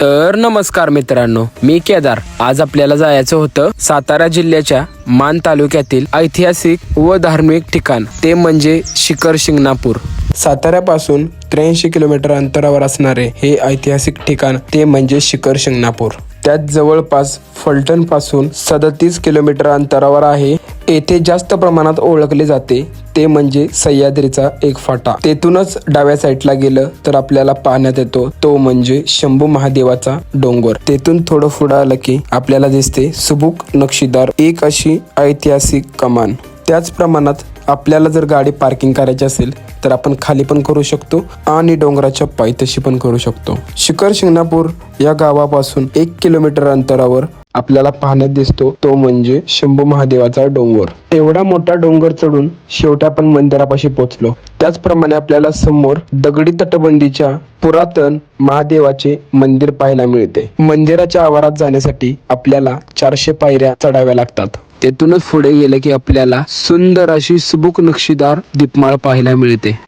तर नमस्कार मित्रांनो, मी केदार. आज आपल्याला जायचं होतं सातारा जिल्ह्याच्या मान तालुक्यातील ऐतिहासिक व धार्मिक ठिकाण, ते म्हणजे शिखर शिंगणापूर. साताऱ्यापासून 83 किलोमीटर अंतरावर असणारे हे ऐतिहासिक ठिकाण ते म्हणजे शिखर शिंगणापूर. त्यात जवळपास फलटण पासून 37 किलोमीटर अंतरावर आहे. येथे जास्त प्रमाणात ओळखले जाते ते म्हणजे सह्याद्रीचा एक फाटा. तेथूनच डाव्या साईडला गेलं तर आपल्याला पाहण्यात येतो तो म्हणजे शंभू महादेवाचा डोंगर. तेथून थोडं पुढं आलं की आपल्याला दिसते सुबूक नक्षीदार एक अशी ऐतिहासिक कमान. त्याच प्रमाणात आपल्याला जर गाडी पार्किंग करायची असेल तर आपण खाली पण करू शकतो आणि डोंगराच्या पायथ्याशी पण करू शकतो. शिखर शिंगणापूर या गावापासून 1 किलोमीटर अंतरावर आपल्याला पाहण्यात दिसतो तो म्हणजे शंभू महादेवाचा डोंगर. एवढा मोठा डोंगर चढून शेवटी आपण मंदिरापाशी पोहोचलो. त्याचप्रमाणे आपल्याला समोर दगडी तटबंदीच्या पुरातन महादेवाचे मंदिर पाहायला मिळते. मंदिराच्या आवारात जाण्यासाठी आपल्याला 400 पायऱ्या चढाव्या लागतात. तेथूनच पुढे गेले की आपल्याला सुंदर अशी सुबूक नक्षीदार दीपमाळ पाहायला मिळते.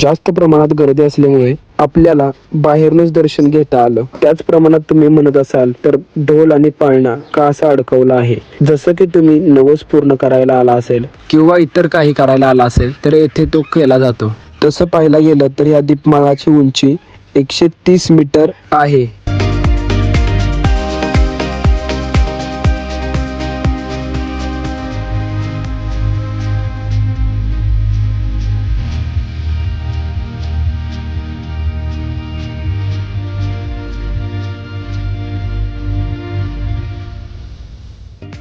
जास्त प्रमाणात गर्दी असल्यामुळे आपल्याला बाहेरूनच दर्शन घेता आलं. त्याच प्रमाणात तुम्ही म्हणत असाल तर ढोल आणि पाळणा का असा अडकवला आहे. जसं की तुम्ही नवस पूर्ण करायला आला असेल किंवा इतर काही करायला आला असेल तर येथे तो केला जातो. तसं पाहायला गेलं तर या दीपमाळाची उंची 130 मीटर आहे.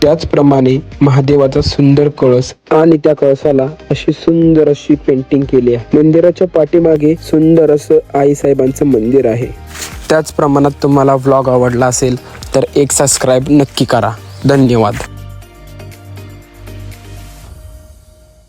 त्याचप्रमाणे महादेवाचा सुंदर कळस आणि त्या कळसाला अशी सुंदर अशी पेंटिंग केली आहे. मंदिराच्या पाठीमागे सुंदर असं आई साहेबांचं मंदिर आहे. त्याच प्रमाणात तुम्हाला व्लॉग आवडला असेल तर एक सबस्क्राईब नक्की करा. धन्यवाद.